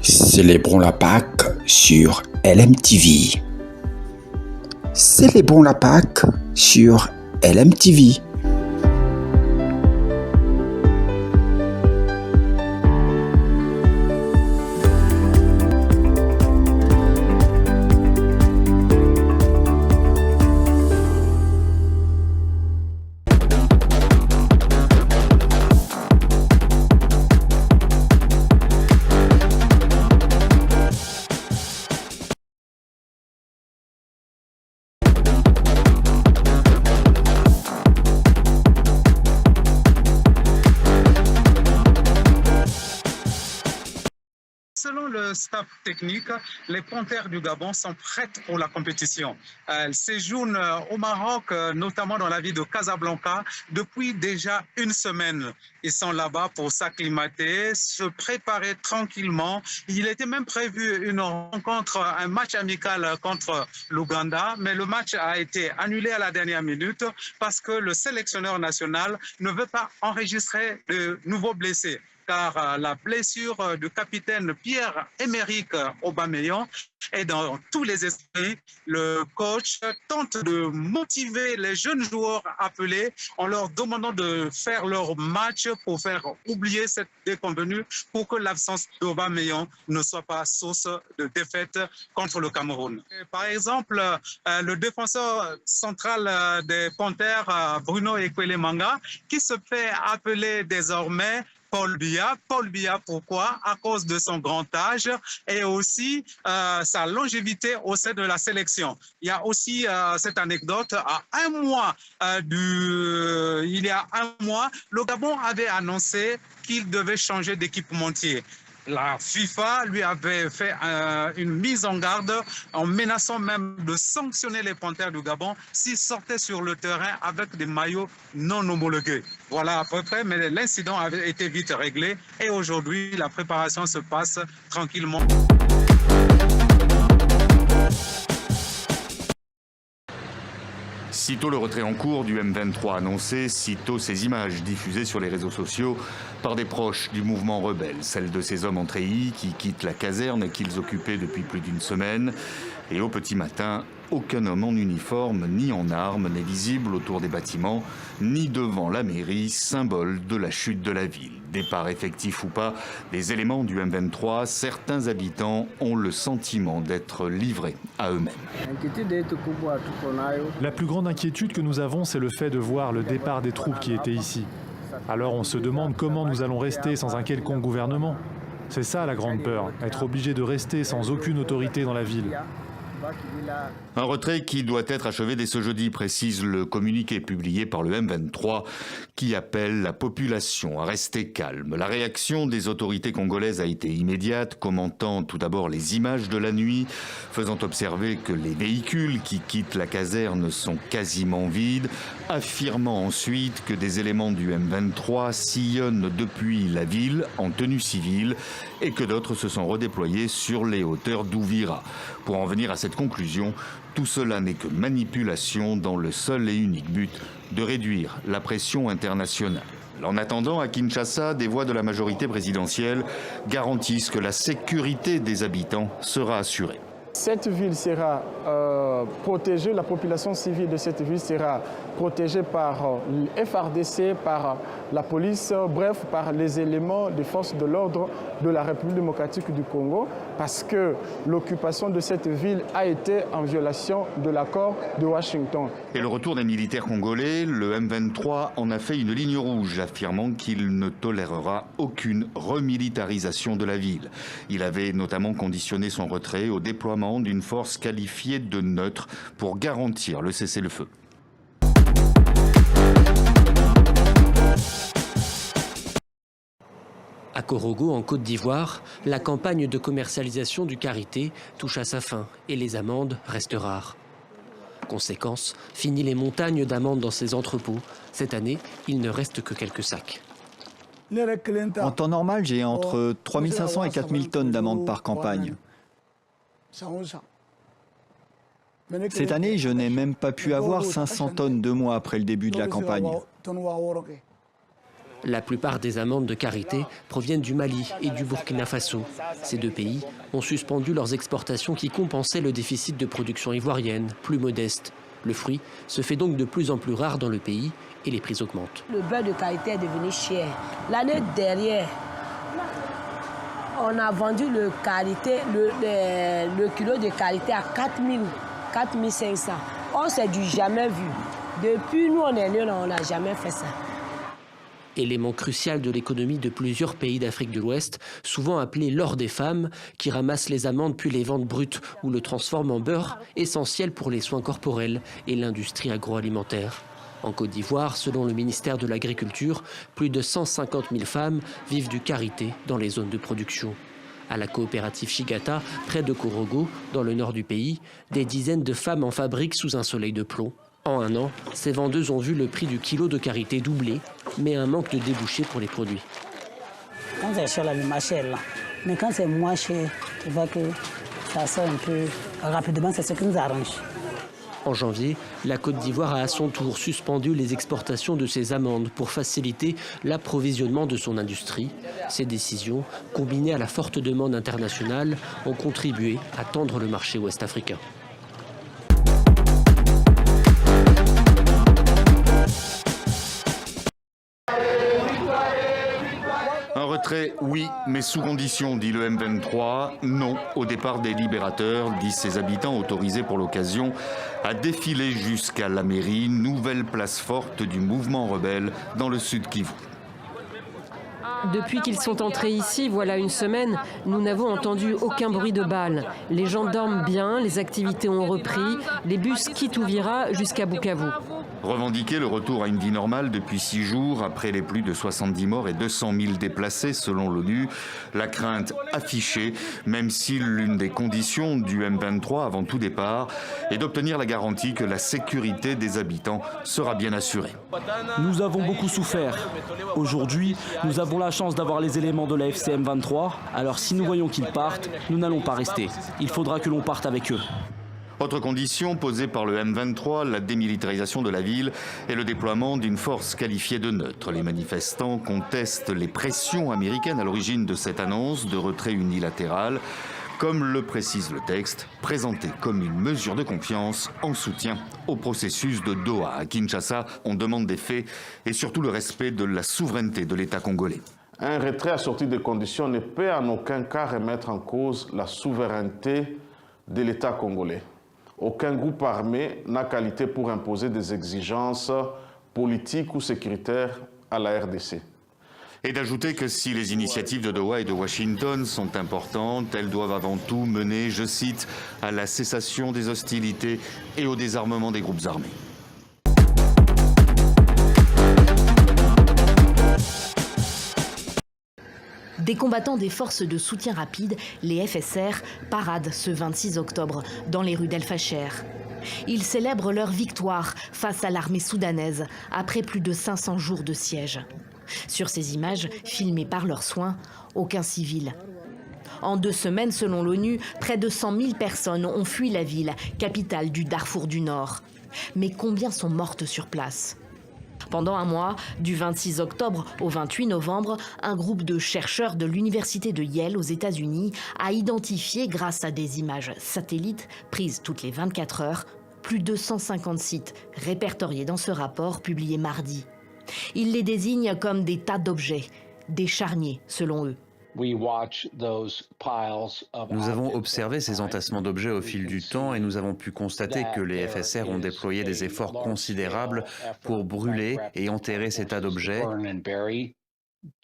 Célébrons la Pâque sur LMTV. Célébrons la Pâque sur LMTV. Selon le staff technique, les Panthères du Gabon sont prêtes pour la compétition. Elles séjournent au Maroc, notamment dans la ville de Casablanca, depuis déjà une semaine. Ils sont là-bas pour s'acclimater, se préparer tranquillement. Il était même prévu une rencontre, un match amical contre l'Ouganda, mais le match a été annulé à la dernière minute parce que le sélectionneur national ne veut pas enregistrer de nouveaux blessés, car la blessure du capitaine Pierre-Emerick Aubameyang est dans tous les esprits. Le coach tente de motiver les jeunes joueurs appelés en leur demandant de faire leur match pour faire oublier cette déconvenue, pour que l'absence d'Aubameyang ne soit pas source de défaite contre le Cameroun. Et par exemple, le défenseur central des Panthères, Bruno Ekwelemanga, qui se fait appeler désormais Paul Biya. Paul Biya, pourquoi? À cause de son grand âge et aussi sa longévité au sein de la sélection. Il y a aussi cette anecdote, il y a un mois, le Gabon avait annoncé qu'il devait changer d'équipementier. La FIFA lui avait fait une mise en garde en menaçant même de sanctionner les Panthères du Gabon s'ils sortaient sur le terrain avec des maillots non homologués. Voilà à peu près, mais l'incident avait été vite réglé et aujourd'hui, la préparation se passe tranquillement. Sitôt le retrait en cours du M23 annoncé, sitôt ces images diffusées sur les réseaux sociaux par des proches du mouvement rebelle, celles de ces hommes en treillis qui quittent la caserne qu'ils occupaient depuis plus d'une semaine. Et au petit matin, aucun homme en uniforme ni en armes n'est visible autour des bâtiments, ni devant la mairie, symbole de la chute de la ville. Départ effectif ou pas, les éléments du M23, certains habitants ont le sentiment d'être livrés à eux-mêmes. La plus grande inquiétude que nous avons, c'est le fait de voir le départ des troupes qui étaient ici. Alors on se demande comment nous allons rester sans un quelconque gouvernement. C'est ça la grande peur, être obligé de rester sans aucune autorité dans la ville. Un retrait qui doit être achevé dès ce jeudi, précise le communiqué publié par le M23 qui appelle la population à rester calme. La réaction des autorités congolaises a été immédiate, commentant tout d'abord les images de la nuit, faisant observer que les véhicules qui quittent la caserne sont quasiment vides, affirmant ensuite que des éléments du M23 sillonnent depuis la ville en tenue civile et que d'autres se sont redéployés sur les hauteurs d'Ouvira. Pour en venir à cette conclusion, tout cela n'est que manipulation dans le seul et unique but de réduire la pression internationale. En attendant, à Kinshasa, des voix de la majorité présidentielle garantissent que la sécurité des habitants sera assurée. Cette ville sera protégée, la population civile de cette ville sera protégée par le FARDC, par la police, bref, par les éléments des forces de l'ordre de la République démocratique du Congo, parce que l'occupation de cette ville a été en violation de l'accord de Washington. Et le retour des militaires congolais, le M23 en a fait une ligne rouge, affirmant qu'il ne tolérera aucune remilitarisation de la ville. Il avait notamment conditionné son retrait au déploiement d'une force qualifiée de neutre pour garantir le cessez-le-feu. À Korogo, en Côte d'Ivoire, la campagne de commercialisation du karité touche à sa fin et les amendes restent rares. Conséquence, fini les montagnes d'amandes dans ces entrepôts. Cette année, il ne reste que quelques sacs. En temps normal, j'ai entre 3500 et 4000 tonnes d'amandes par campagne. Cette année, je n'ai même pas pu avoir 500 tonnes 2 mois après le début de la campagne. La plupart des amandes de karité proviennent du Mali et du Burkina Faso. Ces deux pays ont suspendu leurs exportations qui compensaient le déficit de production ivoirienne, plus modeste. Le fruit se fait donc de plus en plus rare dans le pays et les prix augmentent. Le beurre de karité est devenu cher. L'année dernière, on a vendu le kilo de karité à 4 000, 4 500. On s'est du jamais vu. Depuis nous, on est nés, on n'a jamais fait ça. Élément crucial de l'économie de plusieurs pays d'Afrique de l'Ouest, souvent appelé l'or des femmes, qui ramassent les amandes puis les vendent brutes ou le transforment en beurre, essentiel pour les soins corporels et l'industrie agroalimentaire. En Côte d'Ivoire, selon le ministère de l'Agriculture, plus de 150 000 femmes vivent du karité dans les zones de production. À la coopérative Chigata, près de Korogo, dans le nord du pays, des dizaines de femmes en fabriquent sous un soleil de plomb. En un an, ces vendeuses ont vu le prix du kilo de karité doubler, mais un manque de débouchés pour les produits. Quand c'est cher, le marché est là. Mais quand c'est moins cher, tu vois que ça sort un peu rapidement, c'est ce qui nous arrange. En janvier, la Côte d'Ivoire a à son tour suspendu les exportations de ses amandes pour faciliter l'approvisionnement de son industrie. Ces décisions, combinées à la forte demande internationale, ont contribué à tendre le marché ouest-africain. Un retrait, oui, mais sous condition, dit le M23. Non au départ des libérateurs, disent ses habitants autorisés pour l'occasion à défiler jusqu'à la mairie, nouvelle place forte du mouvement rebelle dans le sud Kivu. Depuis qu'ils sont entrés ici, voilà une semaine, nous n'avons entendu aucun bruit de balles. Les gens dorment bien, les activités ont repris, les bus quittent Uvira jusqu'à Bukavu. Revendiquer le retour à une vie normale depuis 6 jours, après les plus de 70 morts et 200 000 déplacés selon l'ONU, la crainte affichée, même si l'une des conditions du M23 avant tout départ est d'obtenir la garantie que la sécurité des habitants sera bien assurée. Nous avons beaucoup souffert. Aujourd'hui, nous avons la chance d'avoir les éléments de la FCM 23, alors si nous voyons qu'ils partent, nous n'allons pas rester. Il faudra que l'on parte avec eux. Autre condition posée par le M23, la démilitarisation de la ville et le déploiement d'une force qualifiée de neutre. Les manifestants contestent les pressions américaines à l'origine de cette annonce de retrait unilatéral, comme le précise le texte, présenté comme une mesure de confiance en soutien au processus de Doha. À Kinshasa, on demande des faits et surtout le respect de la souveraineté de l'État congolais. Un retrait assorti de conditions ne peut en aucun cas remettre en cause la souveraineté de l'État congolais. Aucun groupe armé n'a qualité pour imposer des exigences politiques ou sécuritaires à la RDC. Et d'ajouter que si les initiatives de Doha et de Washington sont importantes, elles doivent avant tout mener, je cite, à la cessation des hostilités et au désarmement des groupes armés. Des combattants des forces de soutien rapide, les FSR, paradent ce 26 octobre dans les rues d'El Fasher. Ils célèbrent leur victoire face à l'armée soudanaise après plus de 500 jours de siège. Sur ces images, filmées par leurs soins, aucun civil. En 2 semaines, selon l'ONU, près de 100 000 personnes ont fui la ville, capitale du Darfour du Nord. Mais combien sont mortes sur place ? Pendant un mois, du 26 octobre au 28 novembre, un groupe de chercheurs de l'université de Yale aux États-Unis a identifié, grâce à des images satellites prises toutes les 24 heures, plus de 150 sites répertoriés dans ce rapport publié mardi. Ils les désignent comme des tas d'objets, des charniers selon eux. Nous avons observé ces entassements d'objets au fil du temps et nous avons pu constater que les FSR ont déployé des efforts considérables pour brûler et enterrer ces tas d'objets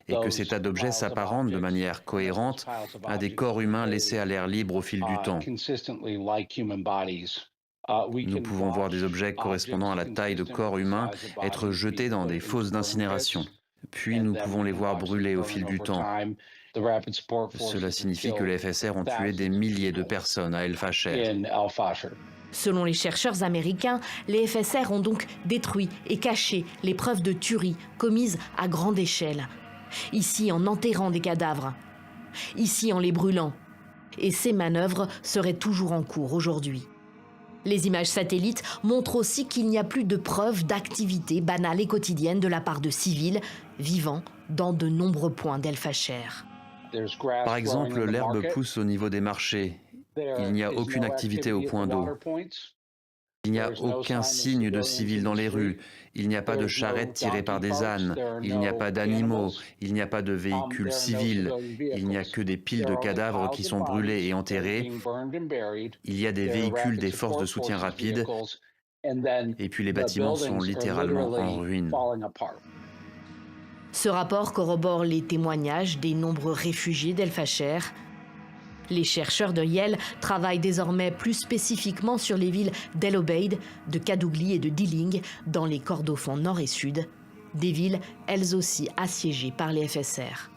et que ces tas d'objets s'apparentent de manière cohérente à des corps humains laissés à l'air libre au fil du temps. Nous pouvons voir des objets correspondant à la taille de corps humains être jetés dans des fosses d'incinération. Puis nous pouvons les voir brûler au fil du temps. Cela signifie que les FSR ont tué des milliers de personnes à El Fasher. Selon les chercheurs américains, les FSR ont donc détruit et caché les preuves de tuerie commises à grande échelle. Ici en enterrant des cadavres, ici en les brûlant. Et ces manœuvres seraient toujours en cours aujourd'hui. Les images satellites montrent aussi qu'il n'y a plus de preuves d'activité banale et quotidienne de la part de civils vivant dans de nombreux points d'El Fasher. Par exemple, l'herbe pousse au niveau des marchés. Il n'y a aucune activité au point d'eau. Il n'y a aucun signe de civils dans les rues. Il n'y a pas de charrettes tirées par des ânes. Il n'y a pas d'animaux. Il n'y a pas de véhicules civils. Il n'y a que des piles de cadavres qui sont brûlés et enterrés. Il y a des véhicules des forces de soutien rapide. Et puis les bâtiments sont littéralement en ruine. Ce rapport corrobore les témoignages des nombreux réfugiés d'El Fasher. Les chercheurs de Yale travaillent désormais plus spécifiquement sur les villes d'El Obeid, de Kadougli et de Dilling, dans les Kordofans nord et sud, des villes elles aussi assiégées par les FSR.